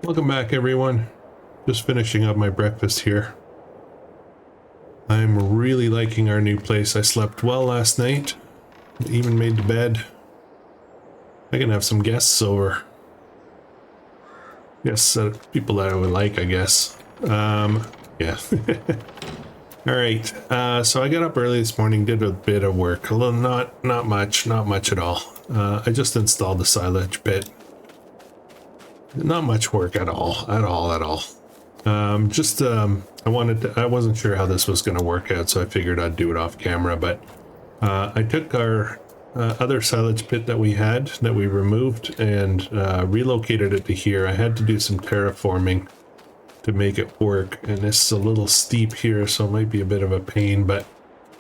Welcome back, everyone. Just finishing up my breakfast here. I'm really liking our new place. I slept well last night. Even made the bed. I can have some guests over. Yes, people that I would like, I guess. Yeah. Alright, so I got up early this morning, did a bit of work. A little, not much at all. I just installed the silage bit. Not much work at all. I wasn't sure how this was going to work out, so I figured I'd do it off camera, but I took our other silage pit that we removed and relocated it to here. I had to do some terraforming to make it work, and this is a little steep here, so it might be a bit of a pain, but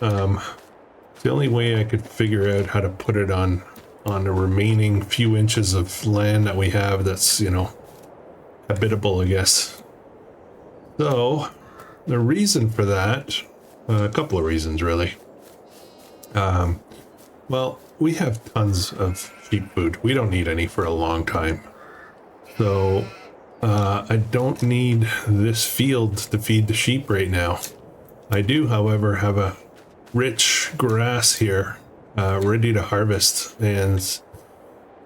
it's the only way I could figure out how to put it on the remaining few inches of land that we have that's, you know, habitable, I guess. So the reason for that, a couple of reasons really. Well, we have tons of sheep food. We don't need any for a long time. So I don't need this field to feed the sheep right now. I do, however, have a rich grass here ready to harvest, and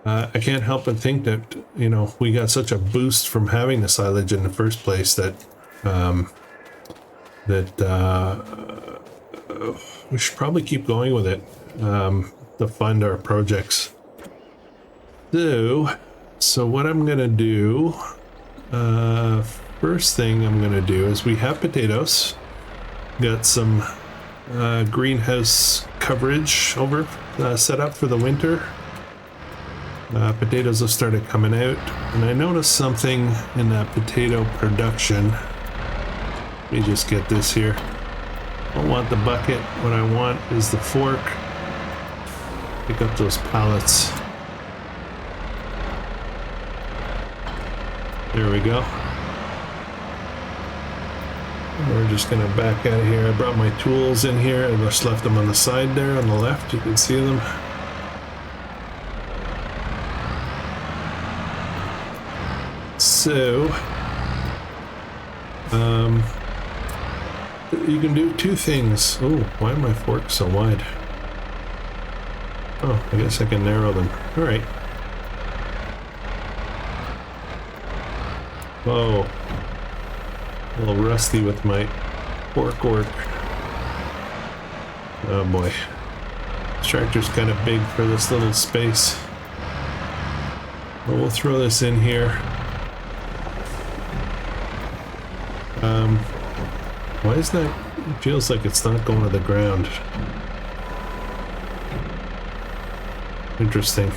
I can't help but think that, you know, we got such a boost from having the silage in the first place that we should probably keep going with it to fund our projects. So what I'm gonna do, first thing I'm gonna do is, we have potatoes, got some greenhouse coverage over set up for the winter. Potatoes have started coming out, and I noticed something in that potato production. Let me just get this here. I don't want the bucket. What I want is the fork. Pick up those pallets. There we go. We're just gonna back out of here. I brought my tools in here. I just left them on the side there on the left. You can see them. So, you can do two things. Oh, why are my forks so wide? Oh, I guess I can narrow them. All right. Whoa. A little rusty with my fork work. Oh boy. This tractor's kind of big for this little space. But we'll throw this in here. Why is that? It feels like it's not going to the ground. Interesting.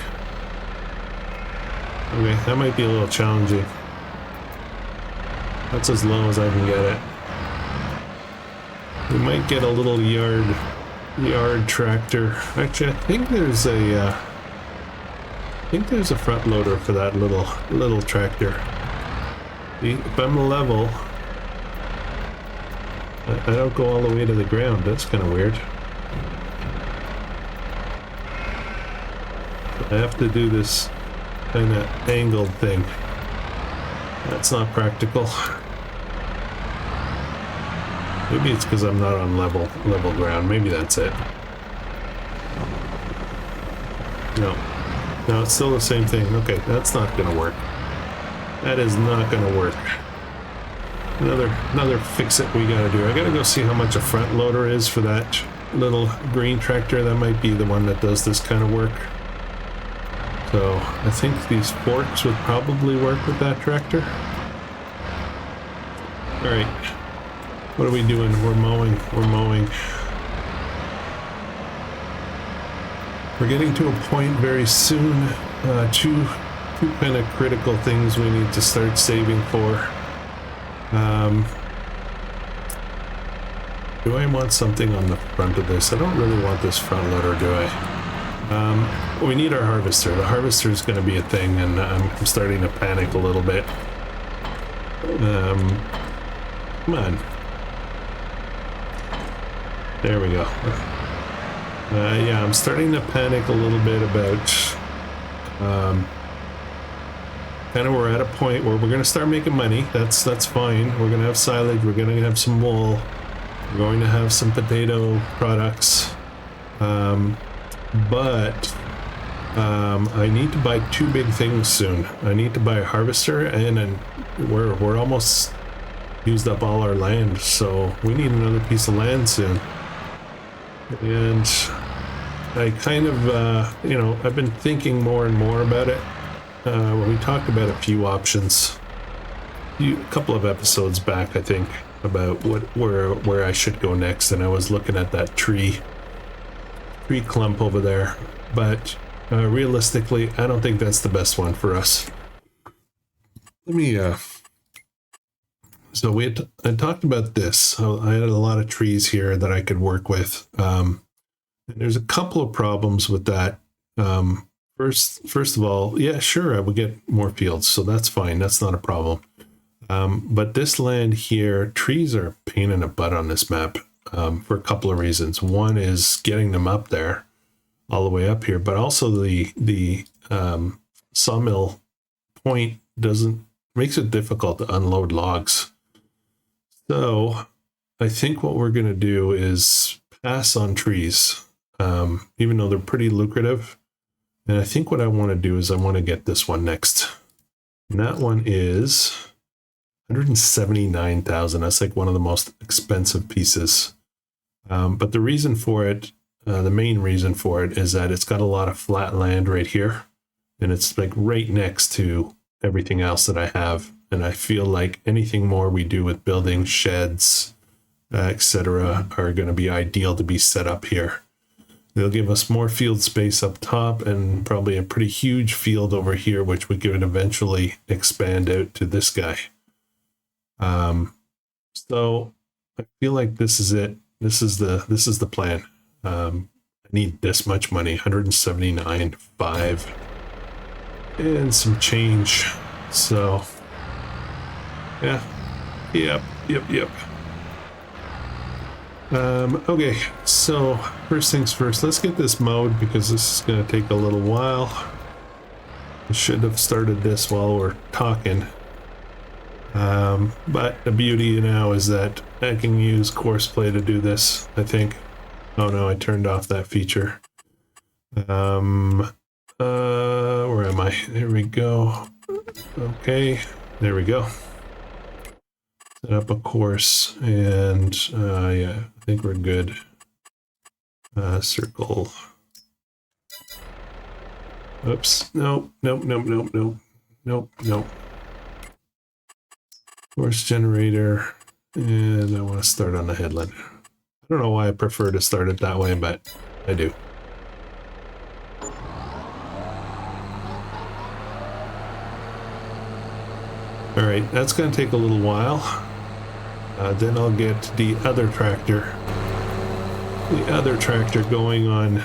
Okay, that might be a little challenging. That's as low as I can get it. We might get a little yard tractor. Actually, I think there's a front loader for that little tractor. If I'm level, I don't go all the way to the ground. That's kind of weird. I have to do this kind of angled thing. That's not practical. Maybe it's because I'm not on level ground. Maybe that's it. No, it's still the same thing. Okay, that's not gonna work. That is not gonna work. Another fix it we gotta do. I gotta go see how much a front loader is for that little green tractor. That might be the one that does this kind of work. So I think these forks would probably work with that tractor. All right, what are we doing? We're mowing. We're getting to a point very soon. Two kind of critical things we need to start saving for. Do I want something on the front of this? I don't really want this front loader, do I? We need our harvester. The harvester is going to be a thing, and I'm starting to panic a little bit. Come on. There we go. Yeah, I'm starting to panic a little bit about kind of we're at a point where we're going to start making money. That's fine. We're going to have silage. We're going to have some wool. We're going to have some potato products. But I need to buy two big things soon. I need to buy a harvester, and we're almost used up all our land, so we need another piece of land soon. And I kind of, you know, I've been thinking more and more about it. We talked about a few options, a couple of episodes back, I think, about where I should go next, and I was looking at that tree clump over there, but realistically, I don't think that's the best one for us. Let me, so I talked about this. I had a lot of trees here that I could work with. And there's a couple of problems with that. First of all, yeah, sure, I would get more fields, so that's fine. That's not a problem. But this land here, trees are a pain in the butt on this map for a couple of reasons. One is getting them up there, all the way up here, but also the sawmill point makes it difficult to unload logs. So I think what we're going to do is pass on trees, even though they're pretty lucrative. And I think what I want to do is I want to get this one next. And that one is 179,000. That's like one of the most expensive pieces. But the reason for it, the main reason for it, is that it's got a lot of flat land right here. And it's like right next to everything else that I have. And I feel like anything more we do with building sheds, etc., are going to be ideal to be set up here. They'll give us more field space up top and probably a pretty huge field over here, which we could eventually expand out to this guy. So I feel like this is it. This is the plan. I need this much money, 179.5 and some change. So yeah, yep. Okay, so first things first, let's get this mowed because this is going to take a little while. I should have started this while we're talking. But the beauty now is that I can use courseplay to do this, I think. Oh no, I turned off that feature. Where am I? There we go. Okay, there we go. Set up a course, and yeah, I think we're good. Circle. Oops, nope. Course generator, and I want to start on the headland. I don't know why I prefer to start it that way, but I do. All right, that's going to take a little while. Then I'll get the other tractor going on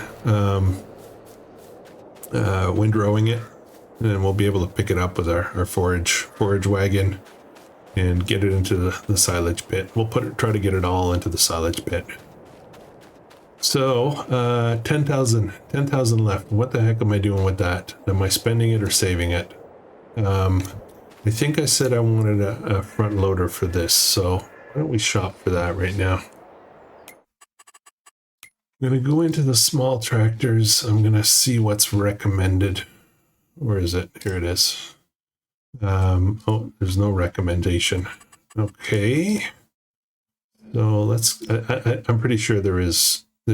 windrowing it, and then we'll be able to pick it up with our forage wagon and get it into the silage pit. We'll try to get it all into the silage pit. So 10,000 left. What the heck am I doing with that? Am I spending it or saving it? I think I said I wanted a front loader for this, so why don't we shop for that right now? I'm going to go into the small tractors. I'm going to see what's recommended. Where is it? Here it is. Oh, there's no recommendation. Okay. So let's, I'm pretty sure there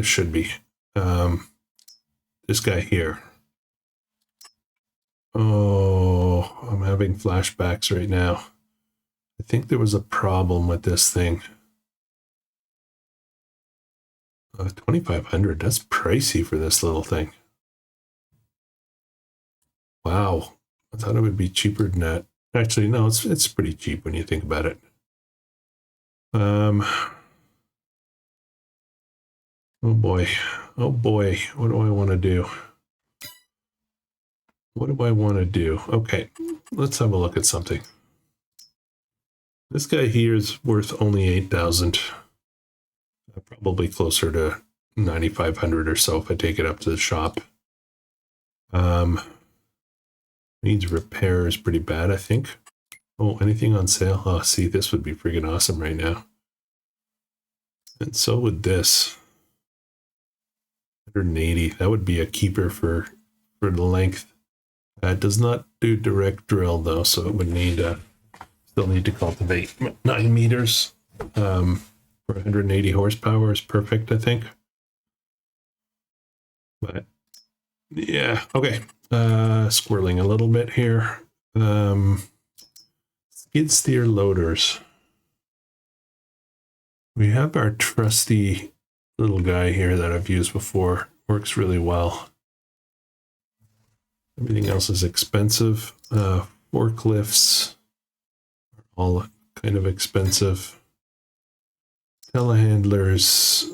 should be. This guy here. Oh, I'm having flashbacks right now. I think there was a problem with this thing. 2,500, that's pricey for this little thing. Wow, I thought it would be cheaper than that. Actually, no, it's pretty cheap when you think about it. Oh boy, what do I want to do? Okay, let's have a look at something. This guy here is worth only 8,000. Probably closer to 9,500 or so if I take it up to the shop. Needs repairs pretty bad, I think. Oh, anything on sale? Oh, see, this would be freaking awesome right now. And so would this. 180. That would be a keeper for the length. It does not do direct drill though, so it would need still need to cultivate 9 meters. For 180 horsepower is perfect, I think. But yeah, okay. Squirreling a little bit here. Skid steer loaders. We have our trusty little guy here that I've used before. Works really well. Everything else is expensive. Forklifts are all kind of expensive. Telehandlers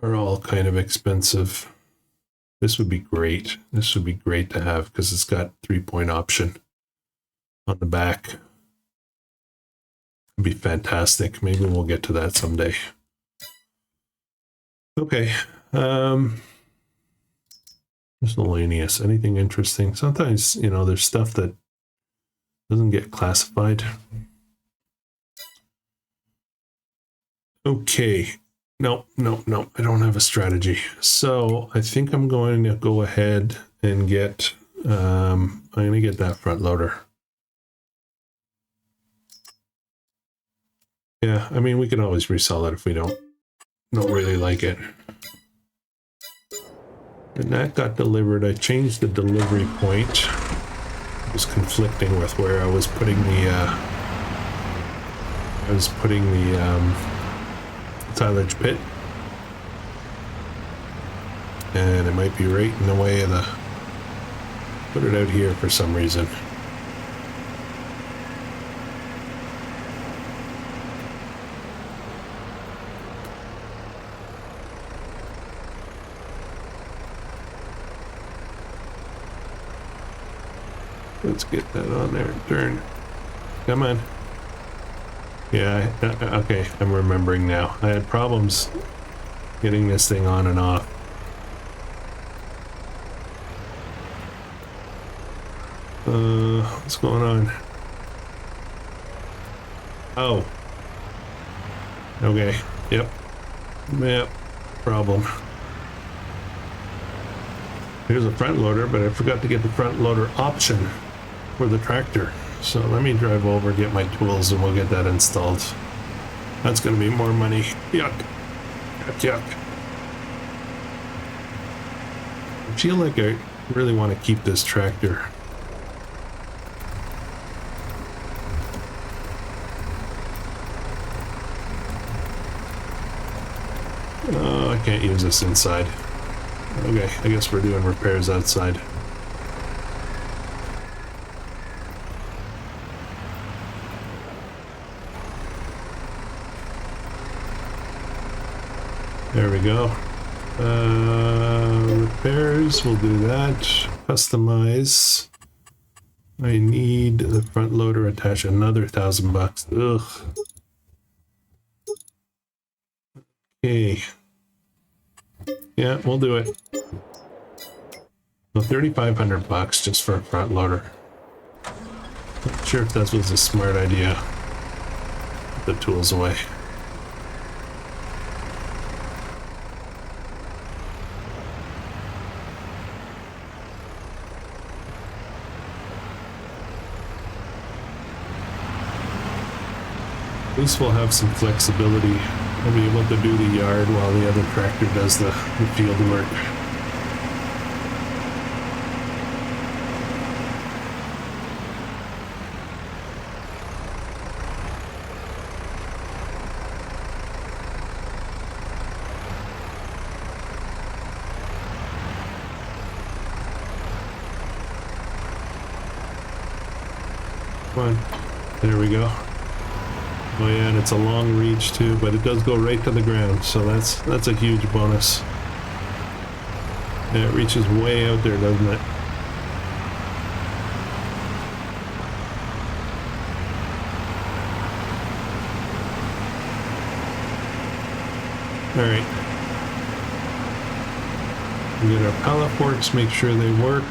are all kind of expensive. This would be great. This would be great to have because it's got 3-point option on the back. It'd be fantastic. Maybe we'll get to that someday. Okay. Miscellaneous. Anything interesting? Sometimes, you know, there's stuff that doesn't get classified. Okay. No. I don't have a strategy. So I think I'm going to go ahead and get, I'm going to get that front loader. Yeah, I mean, we can always resell it if we don't really like it. And that got delivered. I changed the delivery point. It was conflicting with where I was putting the silage pit. And it might be right in the way of the, put it out here for some reason. Let's get that on there and turn. Come on. Yeah, okay, I'm remembering now. I had problems getting this thing on and off. What's going on? Oh. Okay, yep. Problem. Here's a front loader, but I forgot to get the front loader option for the tractor. So let me drive over, get my tools, and we'll get that installed. That's going to be more money. Yuck. Yuck. I feel like I really want to keep this tractor. Oh, I can't use this inside. Okay, I guess we're doing repairs outside. There we go. Repairs, we'll do that. Customize. I need the front loader attached, another $1,000. Ugh. Okay. Yeah, we'll do it. So $3,500 just for a front loader. Not sure if that was a smart idea. Put the tools away. At least we'll have some flexibility. We'll be able to do the yard while the other tractor does the field work. Come on. There we go. Oh yeah, and it's a long reach too, but it does go right to the ground, so that's a huge bonus. Yeah, it reaches way out there, doesn't it? Alright. We get our pallet forks, make sure they work.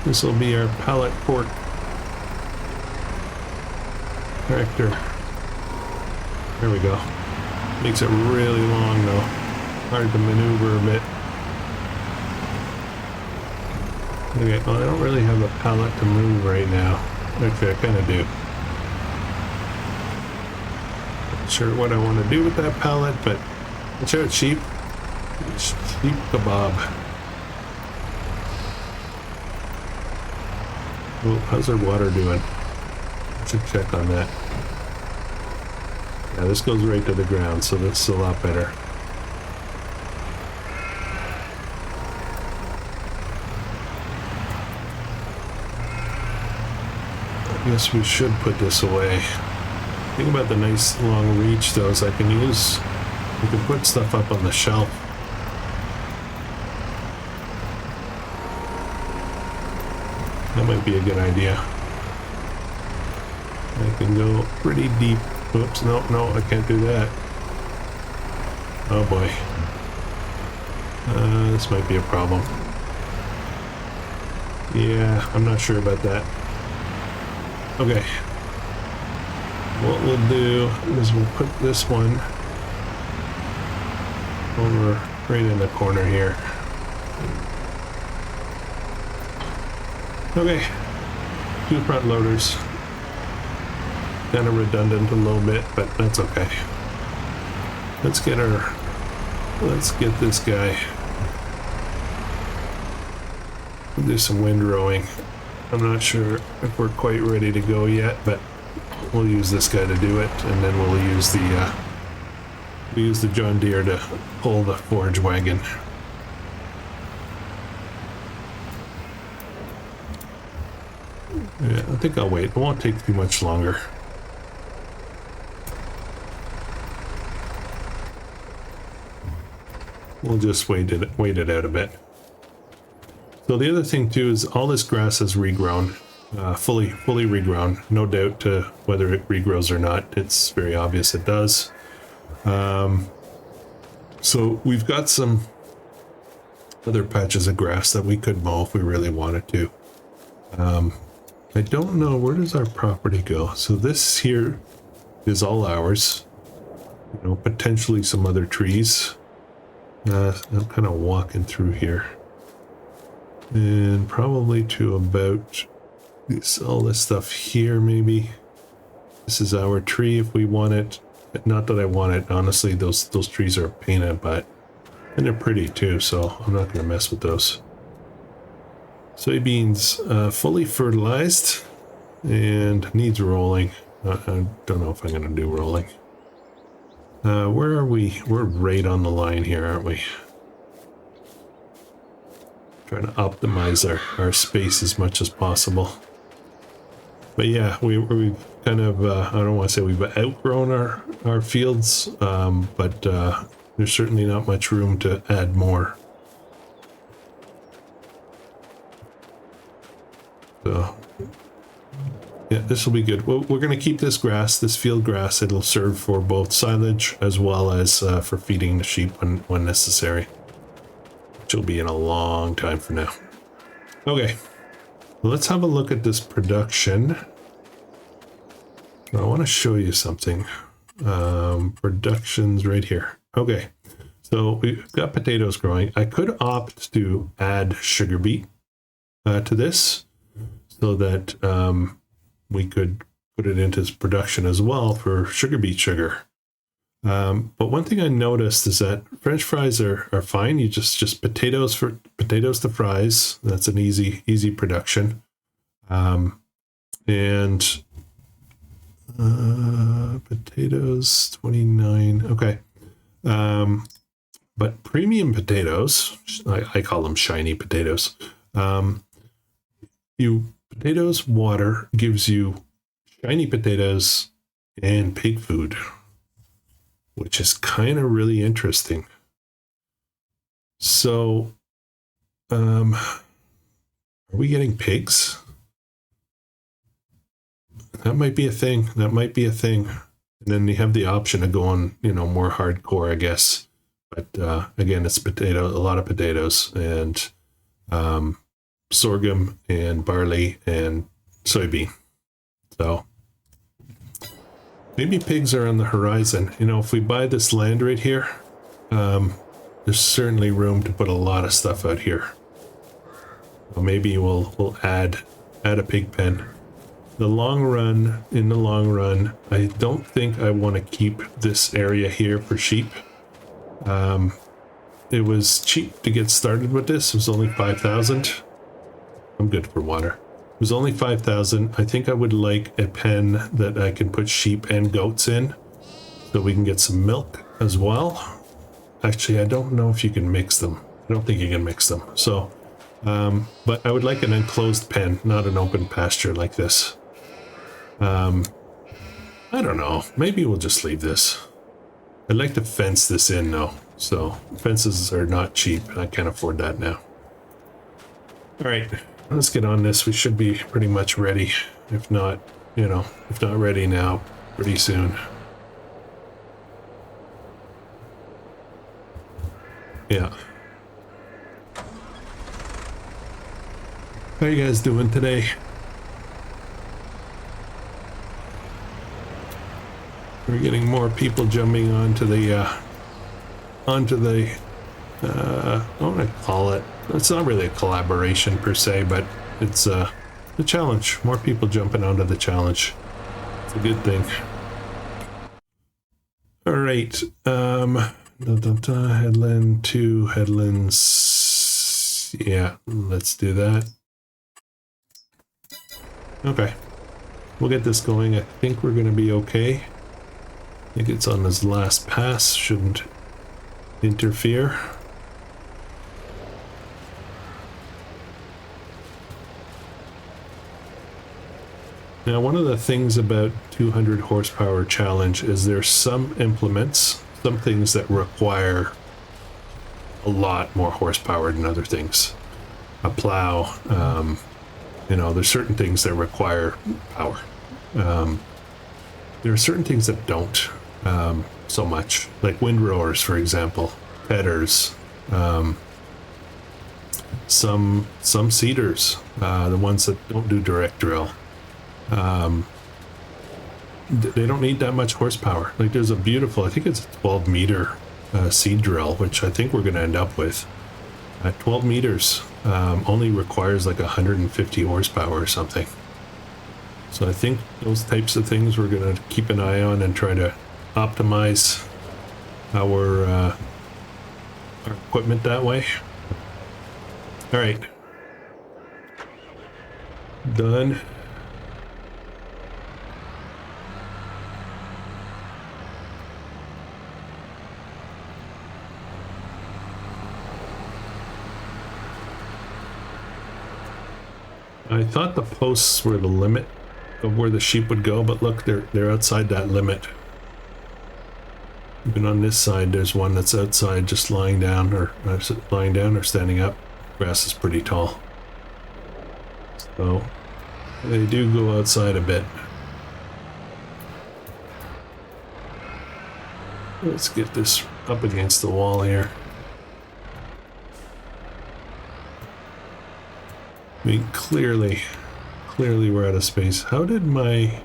This will be our pallet pork tractor. There we go. Makes it really long though. Hard to maneuver a bit. Okay, well I don't really have a pallet to move right now. Actually I kind of do. Not sure what I want to do with that pallet, but watch out sheep. Sheep kebab. Oh, how's our water doing? Should check on that. Yeah, this goes right to the ground, so that's a lot better. I guess we should put this away. The thing about the nice long reach though is I can put stuff up on the shelf. That might be a good idea. I can go pretty deep. Oops, no, I can't do that. Oh boy. This might be a problem. Yeah, I'm not sure about that. Okay. What we'll do is we'll put this one over right in the corner here. Okay. 2 front loaders. Kind of redundant a little bit, but that's okay. Let's get this guy. We'll do some windrowing. I'm not sure if we're quite ready to go yet, but we'll use this guy to do it, and then we'll use the John Deere to pull the forage wagon. Yeah, I think I'll wait. It won't take too much longer. We'll just wait it out a bit. So the other thing too is all this grass is regrown, fully regrown. No doubt to whether it regrows or not. It's very obvious it does. So we've got some other patches of grass that we could mow if we really wanted to. I don't know, where does our property go? So this here is all ours. You know, potentially some other trees. I'm kind of walking through here. And probably to about all this stuff here, maybe. This is our tree if we want it. Not that I want it, honestly, those trees are a pain in the butt. And they're pretty too, so I'm not going to mess with those. Soybeans fully fertilized and needs rolling. I don't know if I'm going to do rolling. Where are we? We're right on the line here, aren't we? Trying to optimize our space as much as possible. But yeah, we've kind of, I don't want to say we've outgrown our fields, but there's certainly not much room to add more. So, yeah, this will be good. Well, we're going to keep this grass, this field grass. It'll serve for both silage as well as for feeding the sheep when necessary. Which will be in a long time from now. Okay, well, let's have a look at this production. I want to show you something. Production's right here. Okay, so we've got potatoes growing. I could opt to add sugar beet to this so that we could put it into production as well for sugar beet sugar. But one thing I noticed is that French fries are fine. You just potatoes to fries. That's an easy production. And potatoes 29. Okay. But premium potatoes, I call them shiny potatoes. Potatoes water gives you shiny potatoes and pig food, which is kind of really interesting. So, are we getting pigs? That might be a thing. And then you have the option of going, more hardcore, I guess. But again, it's a lot of potatoes, and sorghum and barley and soybean. So maybe pigs are on the horizon. You know, if we buy this land right here, there's certainly room to put a lot of stuff out here. So maybe we'll add a pig pen. In the long run, I don't think I want to keep this area here for sheep. It was cheap to get started with this. It was only 5,000. I'm good for water. It was only 5,000. I think I would like a pen that I can put sheep and goats in so we can get some milk as well. Actually, I don't know if you can mix them. I don't think you can mix them. So, but I would like an enclosed pen, not an open pasture like this. I don't know. Maybe we'll just leave this. I'd like to fence this in though. So fences are not cheap and I can't afford that now. All right, let's get on this. We should be pretty much ready. If not, you know, if not ready now, pretty soon. Yeah. How you guys doing today? We're getting more people jumping onto the I want to call it, it's not really a collaboration per se, but it's a challenge. More people jumping onto the challenge. It's a good thing. All right. Headland to headlands. Yeah, let's do that. Okay. We'll get this going. I think we're going to be okay. I think it's on this last pass. Shouldn't interfere. Now, one of the things about 200 horsepower challenge is there's some implements, some things that require a lot more horsepower than other things. A plow, you know, there's certain things that require power. There are certain things that don't so much, like windrowers, for example, headers, some seeders, the ones that don't do direct drill. They don't need that much horsepower. Like there's a beautiful, I think it's a 12 meter seed drill, which I think we're going to end up with. 12 meters only requires like 150 horsepower or something. So I think those types of things we're going to keep an eye on and try to optimize our equipment that way. All right. Done. I thought the posts were the limit of where the sheep would go, but look, they're outside that limit. Even on this side, there's one that's outside, just lying down or standing up. Grass is pretty tall, so they do go outside a bit. Let's get this up against the wall here. I mean, clearly we're out of space. How did my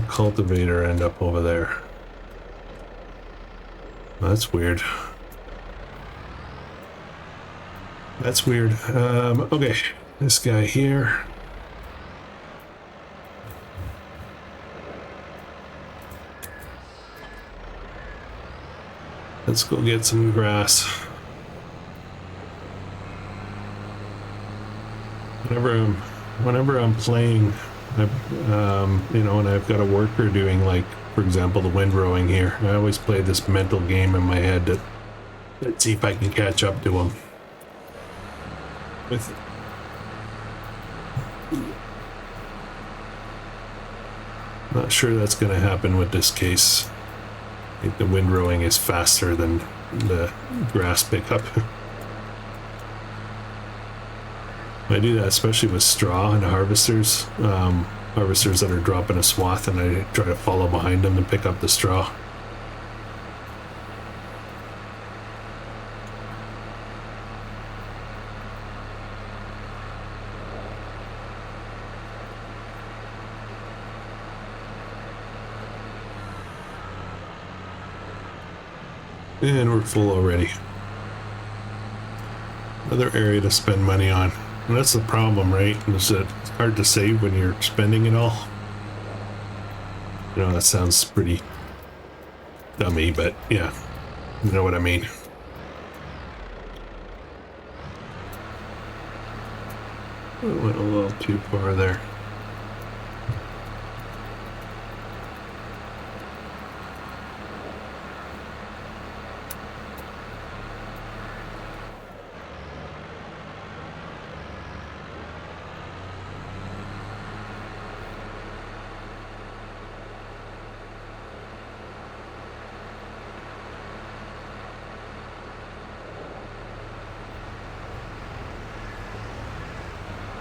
cultivator end up over there? That's weird. That's weird. Okay, this guy here. Let's go get some grass. Whenever I'm playing, you know, and I've got a worker doing, like, for example, the windrowing here, I always play this mental game in my head to see if I can catch up to him. Not sure that's going to happen with this case. I think the windrowing is faster than the grass pickup. I do that especially with straw and harvesters that are dropping a swath, and I try to follow behind them and pick up the straw. And we're full already. Another area to spend money on. And that's the problem, right? Is that it's hard to save when you're spending it all. You know, that sounds pretty dummy, but yeah, you know what I mean. I went a little too far there.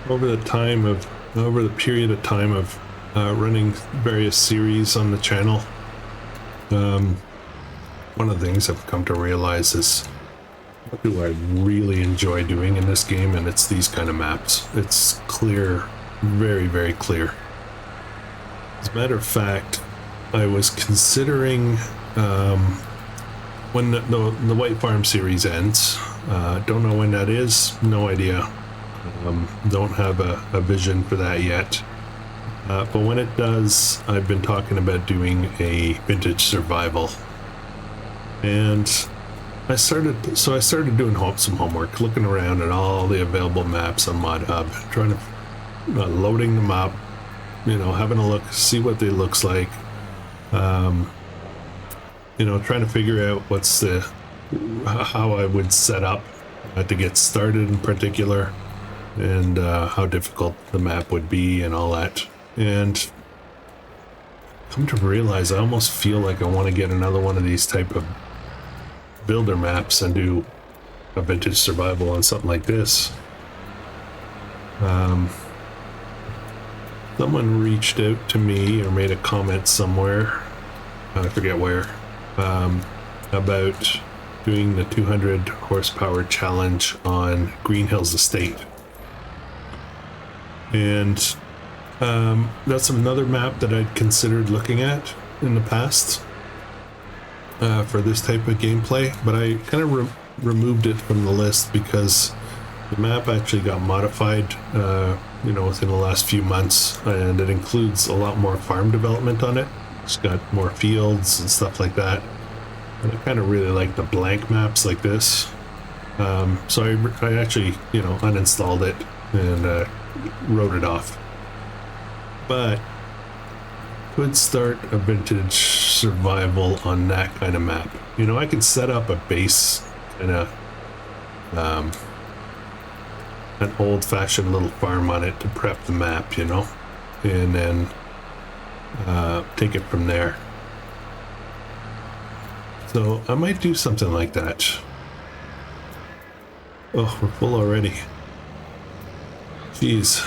Over the period of time of running various series on the channel, one of the things I've come to realize is what do I really enjoy doing in this game, and it's these kind of maps. It's clear, very, very clear. As a matter of fact, I was considering when the White Farm series ends, don't know when that is, no idea. Don't have a vision for that yet. But when it does, I've been talking about doing a vintage survival. And I started doing some homework, looking around at all the available maps on ModHub, trying to loading them up, you know, having a look, see what they looks like. You know, trying to figure out how I would set up to get started in particular. And how difficult the map would be and all that. And come to realize I almost feel like I want to get another one of these type of builder maps and do a vintage survival on something like this. Someone reached out to me or made a comment somewhere, I forget where, about doing the 200 horsepower challenge on Green Hills Estate. And that's another map that I'd considered looking at in the past for this type of gameplay, but I kind of removed it from the list because the map actually got modified, you know, within the last few months, and it includes a lot more farm development on it. It's got more fields and stuff like that, and I kind of really like the blank maps like this. So I actually, you know, uninstalled it and wrote it off. But could start a vintage survival on that kind of map. You know, I could set up a base kind of an old-fashioned little farm on it to prep the map, you know, and then take it from there. So I might do something like that. Oh, we're full already. Jeez.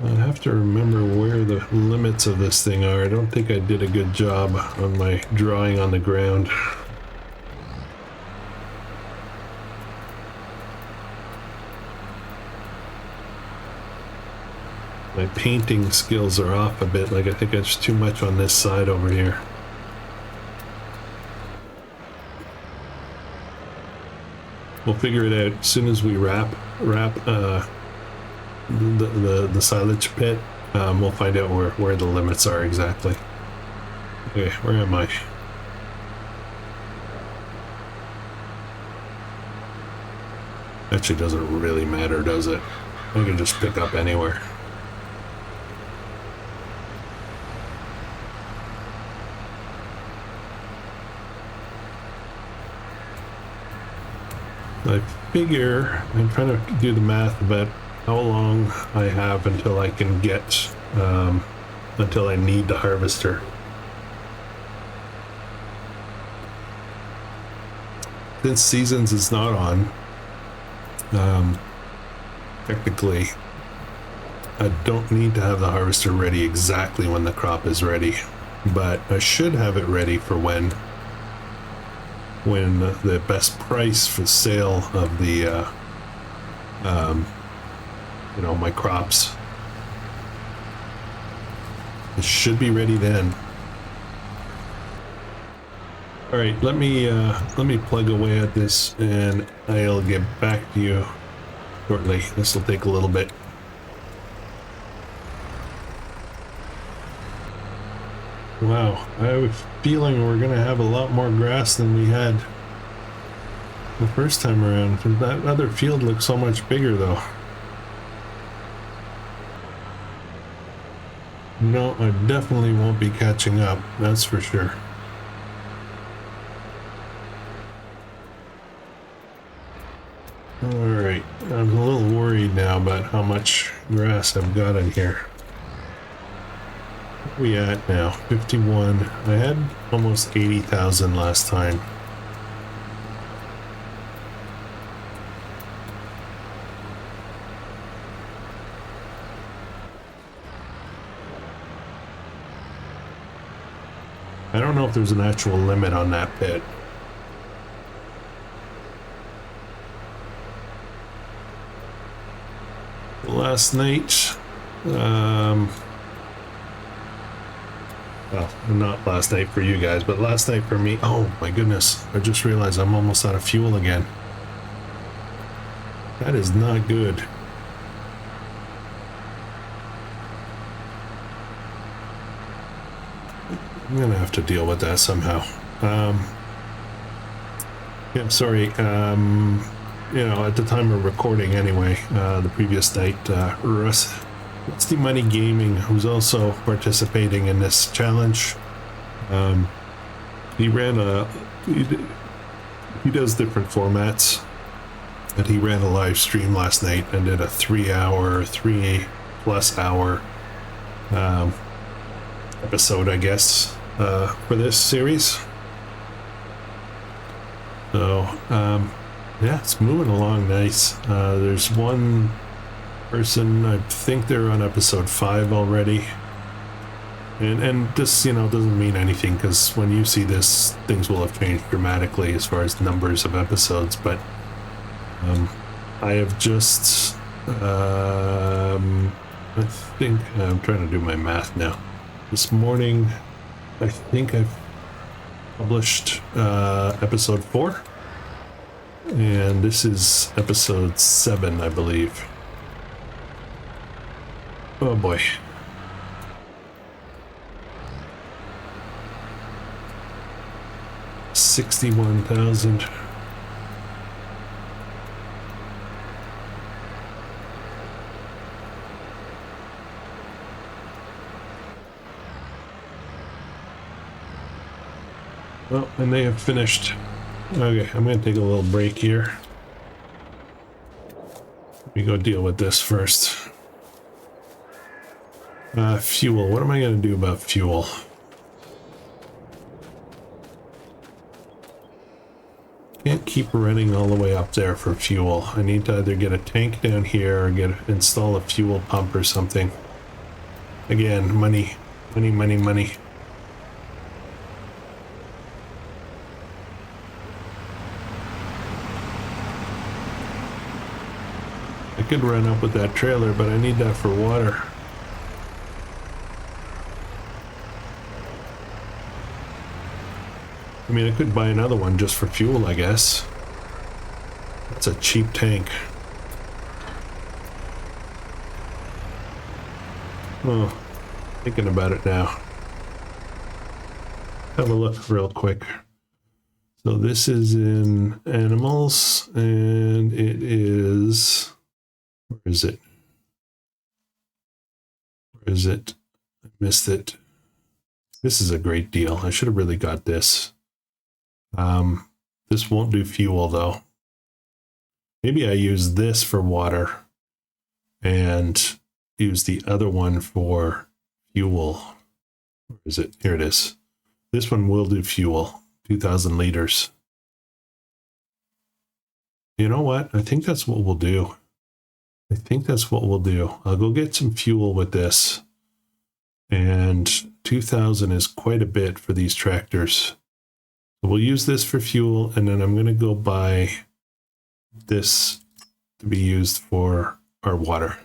I have to remember where the limits of this thing are. I don't think I did a good job on my drawing on the ground. My painting skills are off a bit. Like, I think it's too much on this side over here. We'll figure it out as soon as we wrap the silage pit. We'll find out where the limits are exactly. Okay, where am I? Actually, doesn't really matter, does it? I can just pick up anywhere. I figure I'm trying to do the math about how long I have until I can get until I need the harvester. Since Seasons is not on, technically I don't need to have the harvester ready exactly when the crop is ready, but I should have it ready for when the best price for sale of the you know, my crops. It should be ready then. All right, let me plug away at this, and I'll get back to you shortly. This will take a little bit. Wow, I have a feeling we're gonna have a lot more grass than we had the first time around. That other field looks so much bigger, though. No, I definitely won't be catching up, that's for sure. Alright, I'm a little worried now about how much grass I've got in here. What are we at now? 51. I had almost 80,000 last time. I don't know if there's an actual limit on that pit. Last night, well, not last night for you guys, but last night for me. Oh my goodness, I just realized I'm almost out of fuel again. That is not good. I'm gonna have to deal with that somehow. Yeah, I'm sorry. You know, at the time of recording anyway, the previous night, Rusty Money Gaming, who's also participating in this challenge, he ran he does different formats, and he ran a live stream last night and did a 3+ hour episode, I guess, for this series. So, yeah, it's moving along nice. There's one person, I think they're on episode 5 already. And this, you know, doesn't mean anything, because when you see this, things will have changed dramatically as far as numbers of episodes, but I have just, I think, I'm trying to do my math now. This morning, I think I've published episode 4. And this is episode 7, I believe. Oh boy. $61,000. Well, and they have finished. Okay, I'm going to take a little break here. Let me go deal with this first. Fuel. What am I going to do about fuel? Can't keep running all the way up there for fuel. I need to either get a tank down here or install a fuel pump or something. Again, money, money, money, money. I could run up with that trailer, but I need that for water. I mean, I could buy another one just for fuel, I guess. That's a cheap tank. Oh, thinking about it now. Have a look real quick. So this is in animals, and it is... Where is it? Where is it? I missed it. This is a great deal. I should have really got this. This won't do fuel though. Maybe I use this for water and use the other one for fuel. Where is it? Here it is. This one will do fuel. 2,000 liters. You know what? I think that's what we'll do. I think that's what we'll do. I'll go get some fuel with this. And 2,000 is quite a bit for these tractors. So we'll use this for fuel, and then I'm going to go buy this to be used for our water.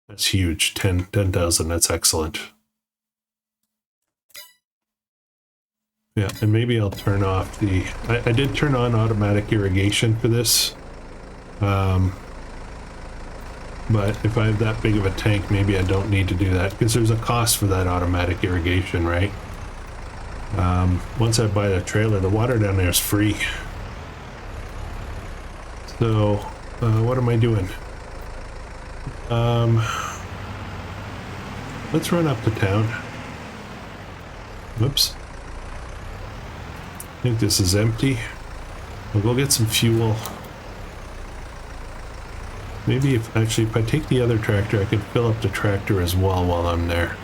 That's huge. 10,000. That's excellent. Yeah, and maybe I'll turn off the... I did turn on automatic irrigation for this. But if I have that big of a tank, maybe I don't need to do that, because there's a cost for that automatic irrigation, right? Once I buy the trailer, the water down there is free. So, what am I doing? Let's run up to town. Whoops. I think this is empty. We'll go get some fuel. Maybe if I take the other tractor, I could fill up the tractor as well while I'm there.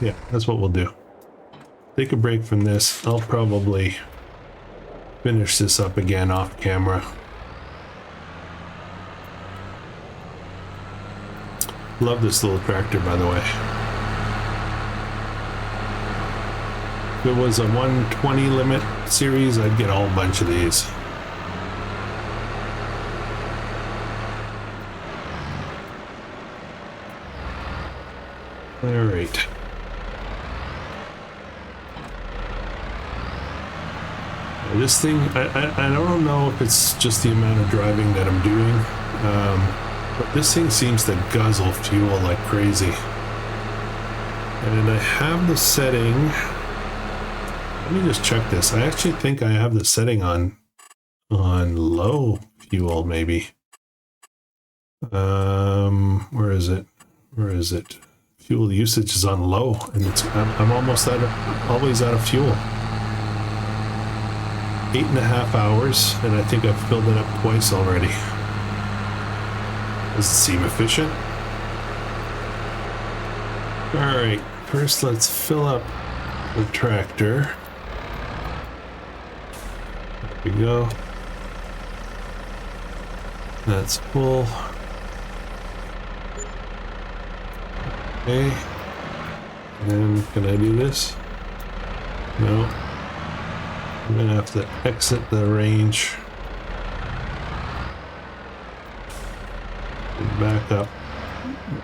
Yeah, that's what we'll do. Take a break from this. I'll probably finish this up again off camera. Love this little tractor, by the way. If it was a 120 limit series, I'd get a whole bunch of these. All right. This thing, I don't know if it's just the amount of driving that I'm doing, but this thing seems to guzzle fuel like crazy. And I have the setting, let me just check this. I actually think I have the setting on low fuel, maybe. Where is it? Where is it? Fuel usage is on low, and I'm almost always out of fuel. 8.5 hours, and I think I've filled it up twice already. Does it seem efficient? Alright, first let's fill up the tractor. There we go. That's full. Okay. And can I do this? No. I'm gonna have to exit the range and back up,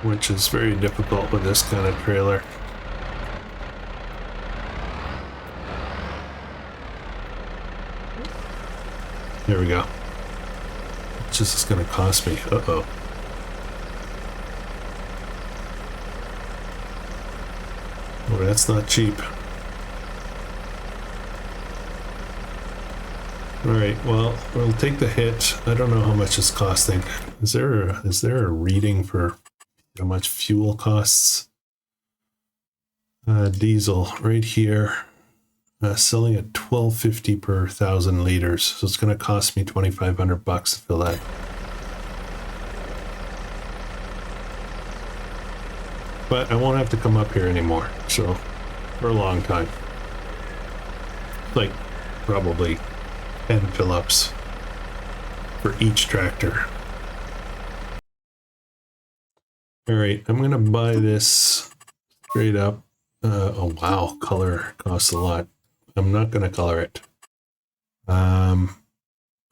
which is very difficult with this kind of trailer. There we go. It's just gonna cost me. Uh-oh. Oh, that's not cheap. Alright, well, we'll take the hit. I don't know how much it's costing. Is there a reading for how much fuel costs? Diesel, right here. Selling at $12.50 per 1,000 liters. So it's going to cost me $2,500 to fill that. But I won't have to come up here anymore. So, for a long time. Like, probably 10 fill-ups for each tractor. Alright, I'm gonna buy this straight up. Oh wow, color costs a lot. I'm not gonna color it. I'm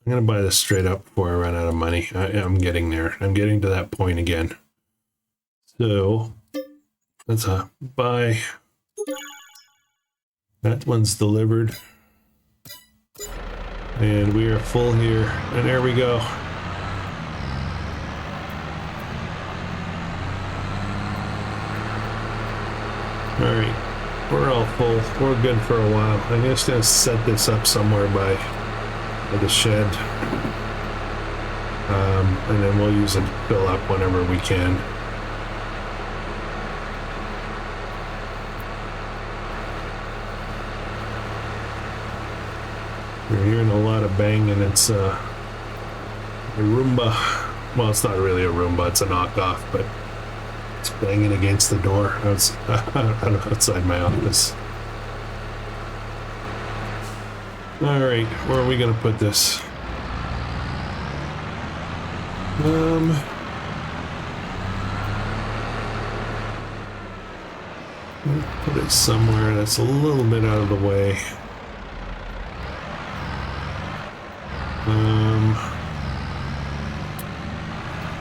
gonna buy this straight up before I run out of money. I'm getting there. I'm getting to that point again. So that's a buy. That one's delivered. And we are full here, and there we go. Alright, we're all full. We're good for a while. I'm just going to set this up somewhere by the shed. And then we'll use it to fill up whenever we can. We're hearing a lot of banging. It's a Roomba. Well, it's not really a Roomba, it's a knockoff, but it's banging against the door outside my office. Alright, where are we going to put this? Put it somewhere that's a little bit out of the way.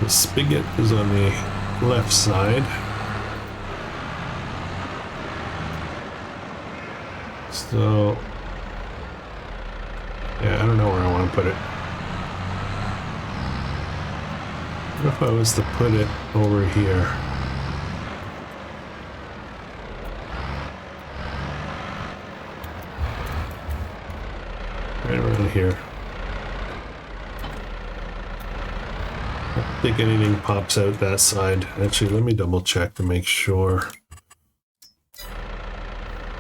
The spigot is on the left side. So, yeah, I don't know where I want to put it. What if I was to put it over here? Right around here. I don't think anything pops out that side. Actually, let me double check to make sure.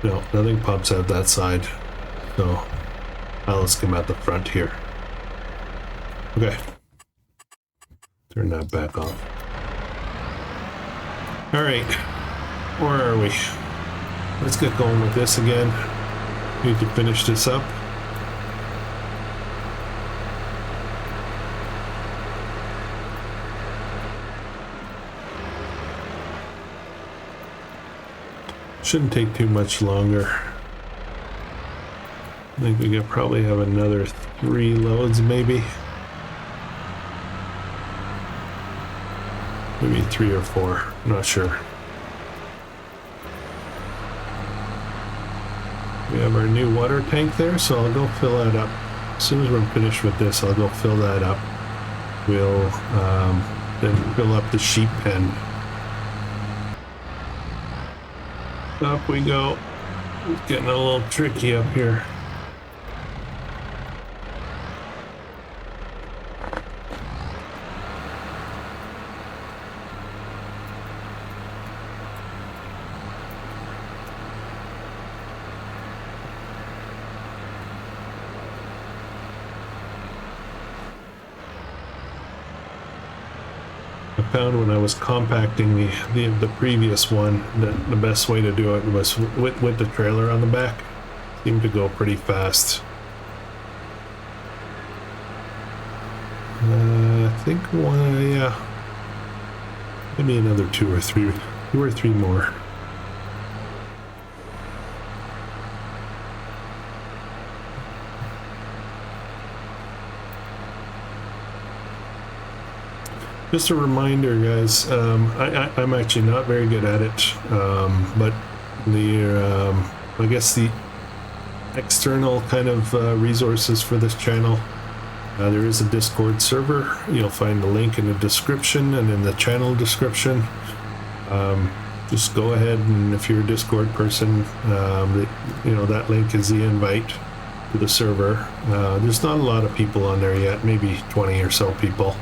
No, nothing pops out that side. So, let's come out the front here. Okay. Turn that back off. Alright. Where are we? Let's get going with this again. Need to finish this up. Shouldn't take too much longer. I think we could probably have another 3 loads, maybe. Maybe 3 or 4. I'm not sure. We have our new water tank there, so I'll go fill that up. As soon as we're finished with this, I'll go fill that up. We'll then fill up the sheep pen. Up we go. It's getting a little tricky up here. Found when I was compacting the previous one that the best way to do it was with the trailer on the back. Seemed to go pretty fast. I think one, yeah, maybe another 2 or 3 more. Just a reminder, guys, I'm actually not very good at it, but I guess the external kind of resources for this channel, there is a Discord server. You'll find the link in the description and in the channel description. Just go ahead, and if you're a Discord person, that link is the invite to the server. There's not a lot of people on there yet, maybe 20 or so people.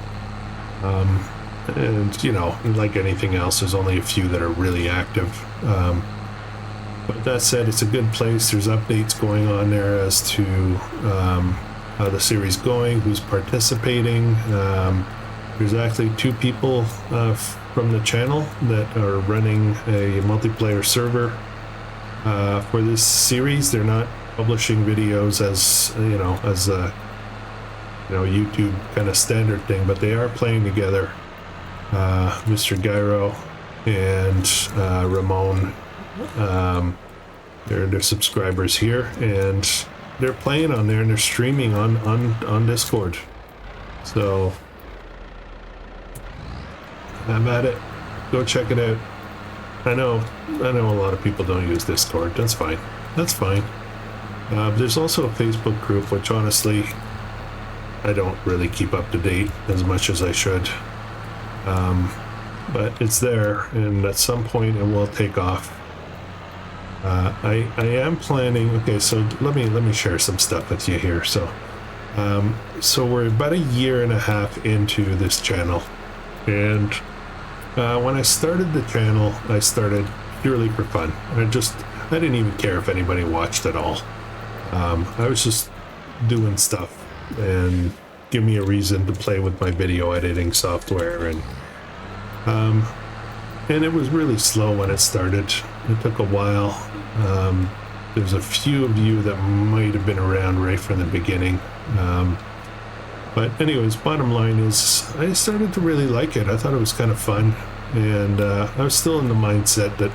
And like anything else, there's only a few that are really active. But that said, it's a good place. There's updates going on there as to how the series going, who's participating. There's actually 2 people from the channel that are running a multiplayer server for this series. They're not publishing videos as a YouTube kind of standard thing, but they are playing together. Mr. Gyro and Ramon, they're subscribers here, and they're playing on there, and they're streaming on Discord. So have at it. Go check it out. I know a lot of people don't use Discord. That's fine. That's fine. There's also a Facebook group, which honestly I don't really keep up to date as much as I should, but it's there, and at some point it will take off. I am planning. Okay, so let me share some stuff with you here. So we're about 1.5 years into this channel, and when I started the channel, I started purely for fun. I didn't even care if anybody watched at all. I was just doing stuff and give me a reason to play with my video editing software, and it was really slow when it started. It took a while. There's a few of you that might have been around right from the beginning, but anyways, bottom line is I started to really like it. I thought it was kind of fun, and I was still in the mindset that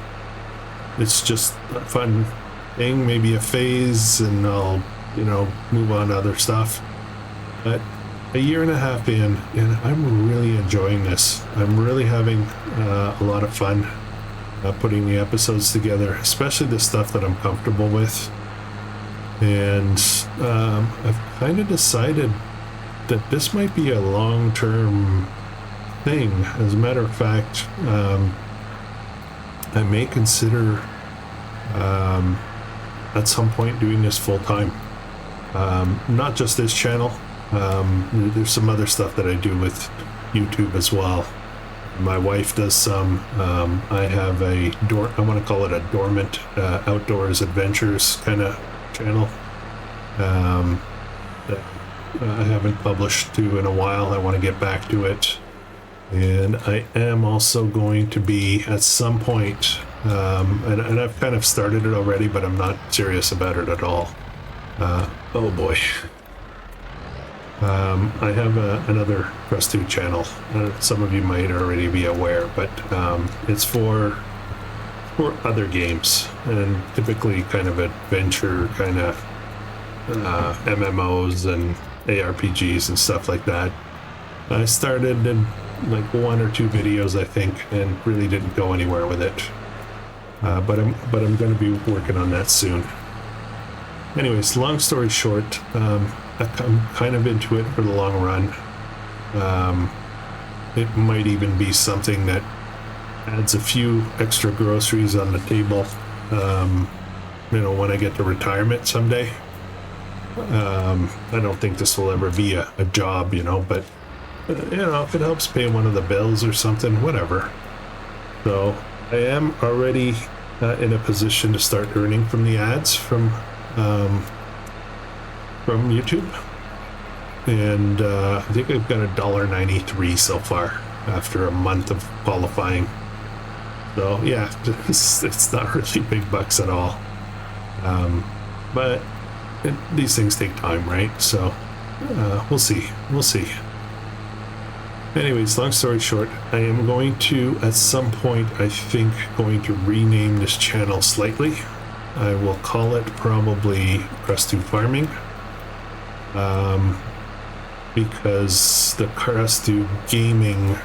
it's just a fun thing, maybe a phase, and I'll, move on to other stuff. But a year and a half in, and I'm really enjoying this. I'm really having a lot of fun putting the episodes together, especially the stuff that I'm comfortable with. And I've kind of decided that this might be a long-term thing. As a matter of fact, I may consider at some point doing this full-time. Not just this channel. There's some other stuff that I do with YouTube as well. My wife does some. I have I want to call it a dormant outdoors adventures kind of channel that I haven't published to in a while. I want to get back to it. And I am also going to be at some point, and I've kind of started it already, but I'm not serious about it at all. Oh boy. I have another Krustoo channel. Some of you might already be aware, but it's for other games, and typically kind of adventure, kind of MMOs and ARPGs and stuff like that. I started in like 1 or 2 videos, I think, and really didn't go anywhere with it. But I'm going to be working on that soon. Anyways, long story short, I'm kind of into it for the long run. It might even be something that adds a few extra groceries on the table, when I get to retirement someday. I don't think this will ever be a job, but, if it helps pay one of the bills or something, whatever. So I am already in a position to start earning from the ads from YouTube, and I think I've got $1.93 so far after a month of qualifying. So yeah, it's not really big bucks at all, but these things take time, right? So we'll see. Anyways, long story short, I am going to, at some point, I think, going to rename this channel slightly. I will call it probably Krustoo Farming, because the Krustoo Gaming,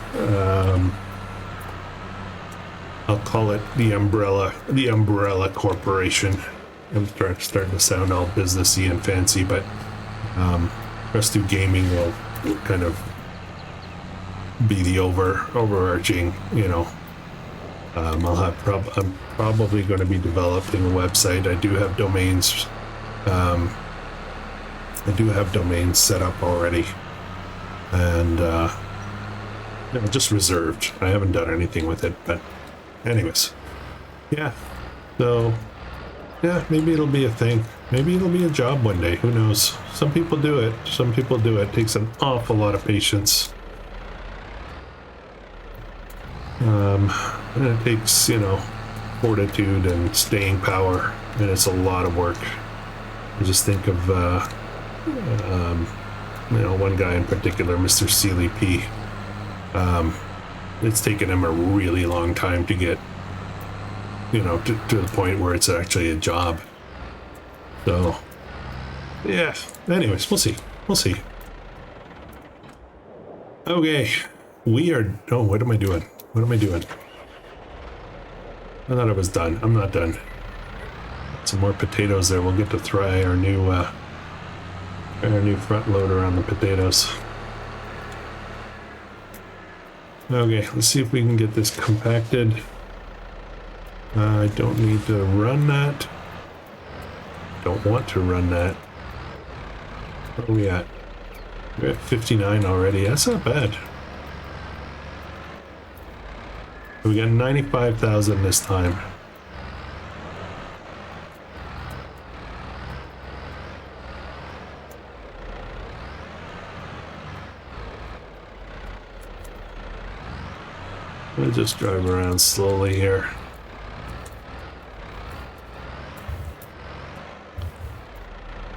I'll call it the umbrella corporation. I'm starting to sound all businessy and fancy, but Krustoo Gaming will kind of be the overarching, I'm probably going to be developing a website. I do have domains. Set up already, and just reserved. I haven't done anything with it, but anyways, yeah. So yeah, maybe it'll be a thing. Maybe it'll be a job one day. Who knows? Some people do it. It takes an awful lot of patience. And it takes, fortitude and staying power, and it's a lot of work. I just think of, one guy in particular, Mr. Sealy P. It's taken him a really long time to get, to the point where it's actually a job. So, yeah. Anyways, we'll see. Okay. What am I doing? I thought I was done. I'm not done. Some more potatoes there. We'll get to try our new front loader on the potatoes. Okay, let's see if we can get this compacted. I don't need to run that. Don't want to run that. Where are we at? We're at 59 already. That's not bad. We got 95,000 this time. We'll just drive around slowly here.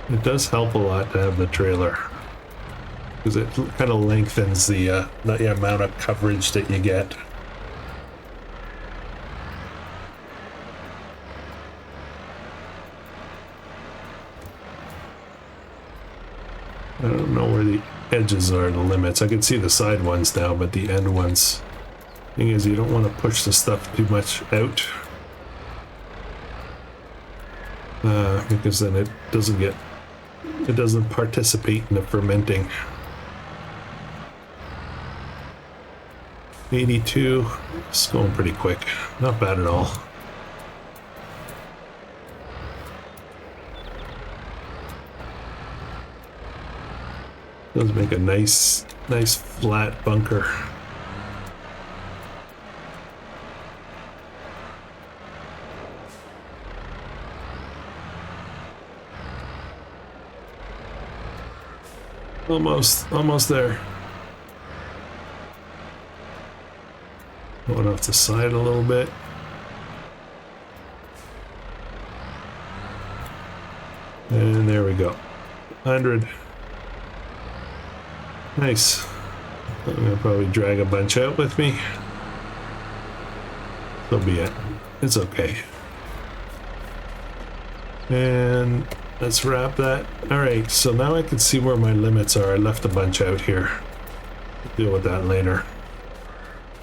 It does help a lot to have the trailer, because it kind of lengthens the amount of coverage that you get. I don't know where the edges are, the limits. I can see the side ones now, but the end ones. Thing is, you don't want to push the stuff too much out. Because then it doesn't participate in the fermenting. 82, it's going pretty quick. Not bad at all. Does make a nice flat bunker. Almost there. Going off the side a little bit. And there we go. 100. Nice. I'm gonna probably drag a bunch out with me. So be it. It's okay. And let's wrap that. Alright, so now I can see where my limits are. I left a bunch out here. Deal with that later.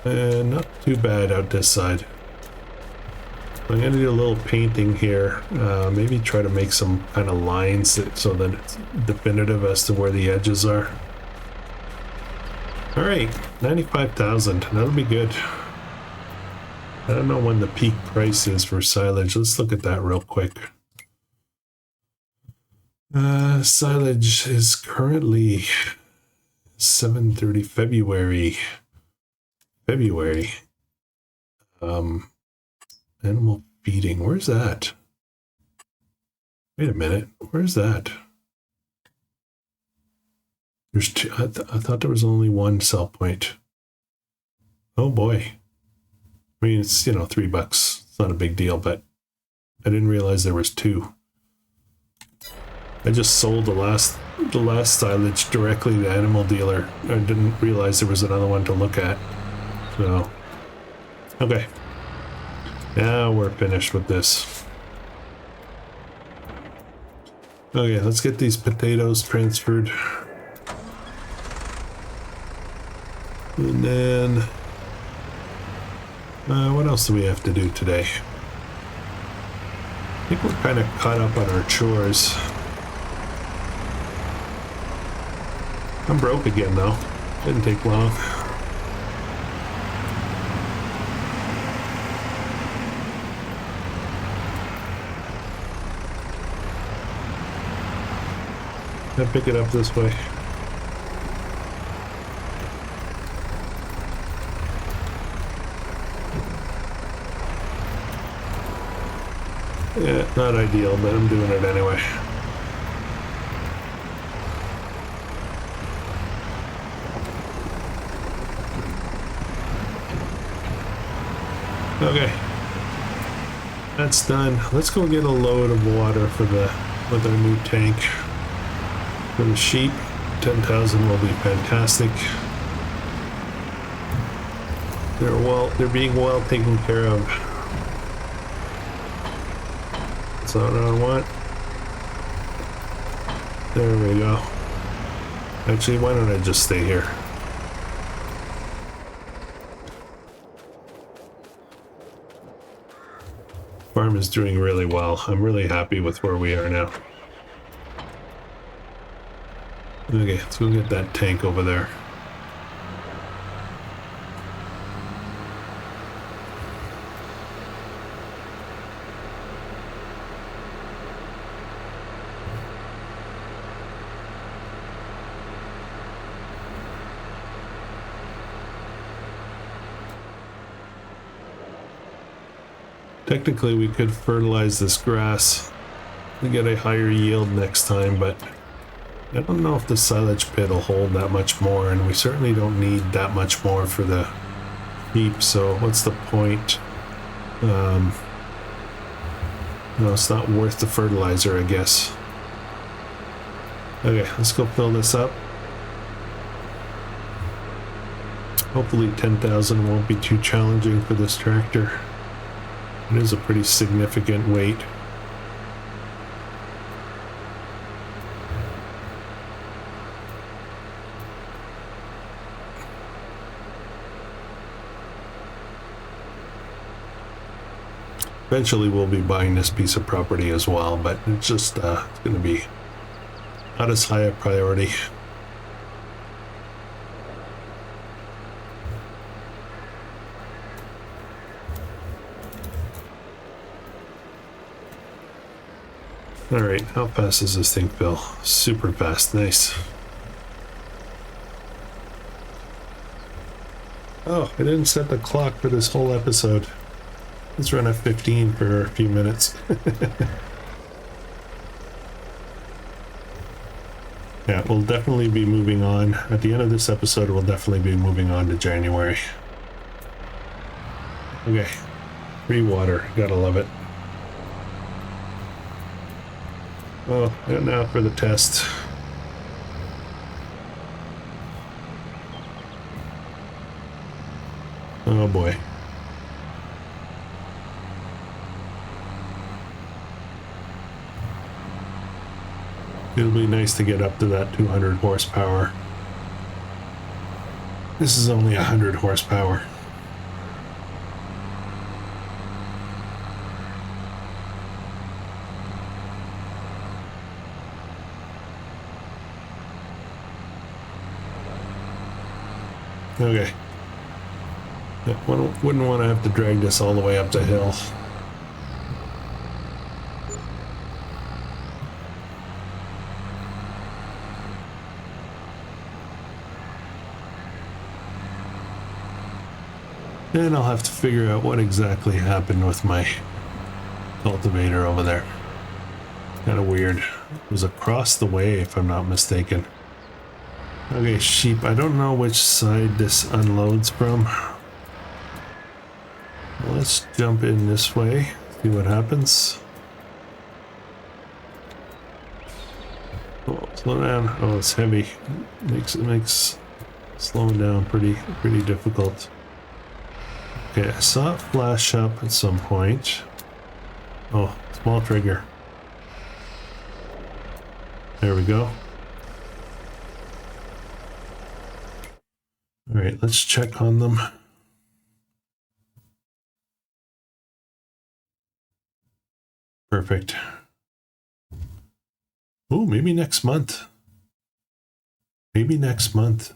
And not too bad out this side. I'm going to do a little painting here. Maybe try to make some kind of lines so that it's definitive as to where the edges are. Alright, 95,000. That'll be good. I don't know when the peak price is for silage. Let's look at that real quick. Silage is currently 7:30 February. Animal feeding. Where's that? Wait a minute. Where's that? There's two. I thought there was only one sell point. Oh boy. I mean, it's, you know, $3. It's not a big deal, but I didn't realize there was two. I just sold the last silage directly to the animal dealer. I didn't realize there was another one to look at. So, okay. Now we're finished with this. Okay, let's get these potatoes transferred. And then, what else do we have to do today? I think we're kind of caught up on our chores. I'm broke again though. Didn't take long. I pick it up this way. Yeah, not ideal, but I'm doing it anyway. Okay, that's done. Let's go get a load of water with our new tank. For the sheep, 10,000 will be fantastic. They're being well taken care of. That's not what I want. There we go. Actually, why don't I just stay here? Farm is doing really well. I'm really happy with where we are now. Okay, let's go get that tank over there. Technically, we could fertilize this grass to get a higher yield next time, but I don't know if the silage pit will hold that much more, and we certainly don't need that much more for the heap, so what's the point? No, it's not worth the fertilizer, I guess. Okay, let's go fill this up. Hopefully 10,000 won't be too challenging for this tractor. It is a pretty significant weight. Eventually we'll be buying this piece of property as well, but it's just it's going to be not as high a priority. All right, how fast does this thing fill? Super fast, nice. Oh, I didn't set the clock for this whole episode. Let's run at 15 for a few minutes. Yeah, we'll definitely be moving on. At the end of this episode, we'll definitely be moving on to January. Okay, free water, gotta love it. Oh, and now for the test. Oh boy. It'll be nice to get up to that 200 horsepower. This is only 100 horsepower. Okay. Wouldn't want to have to drag this all the way up the hill. And I'll have to figure out what exactly happened with my cultivator over there. Kind of weird. It was across the way, if I'm not mistaken. Okay, sheep. I don't know which side this unloads from. Let's jump in this way, see what happens. Oh, slow down. Oh, it's heavy. It makes slowing down pretty difficult. Okay, I saw it flash up at some point. Oh, small trigger. There we go. All right, let's check on them. Perfect. Oh, maybe next month. Maybe next month.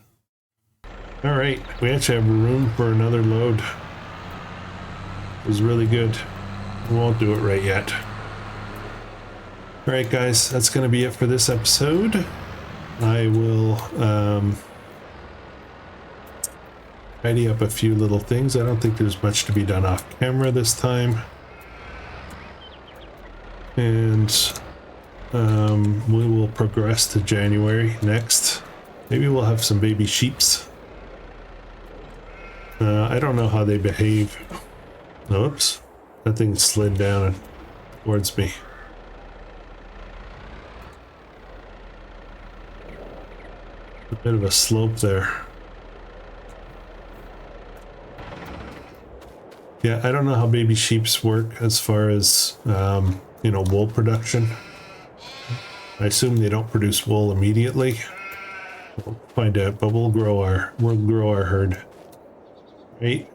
All right, we actually have room for another load. It was really good. We won't do it right yet. All right, guys, that's going to be it for this episode. I will tidy up a few little things. I don't think there's much to be done off camera this time. And we will progress to January next. Maybe we'll have some baby sheeps. I don't know how they behave. Oops, that thing slid down towards me. A bit of a slope there. Yeah, I don't know how baby sheeps work as far as you know, wool production. I assume they don't produce wool immediately. We'll find out, but we'll grow our herd. Right?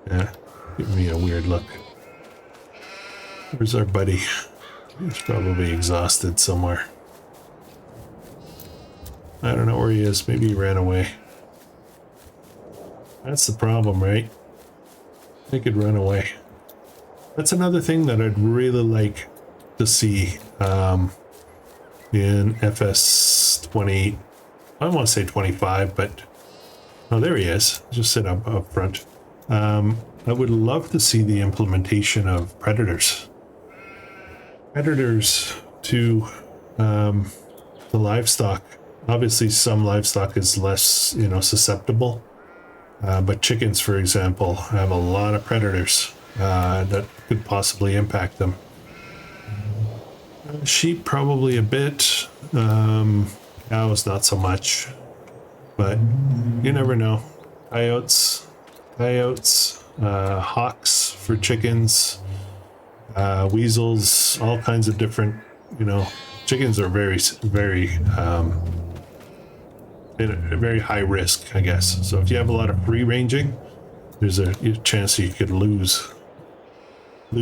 Yeah, give me a weird look. Where's our buddy? He's probably exhausted somewhere. I don't know where he is. Maybe he ran away. That's the problem, right? They could run away. That's another thing that I'd really like to see in FS20. I want to say 25, but oh, there he is. Just sit up front. I would love to see the implementation of predators. Predators to the livestock. Obviously, some livestock is less, you know, susceptible. But chickens, for example, have a lot of predators that could possibly impact them. Sheep, probably a bit. Cows, not so much. But you never know. Coyotes, hawks for chickens, weasels, all kinds of different, you know, chickens are very very high risk, I guess. So if you have a lot of free ranging, there's a chance you could lose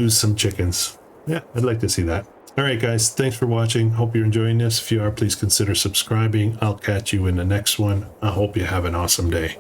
some chickens. Yeah, I'd like to see that. All right, guys, thanks for watching. Hope you're enjoying this. If you are, please consider subscribing. I'll catch you in the next one. I hope you have an awesome day.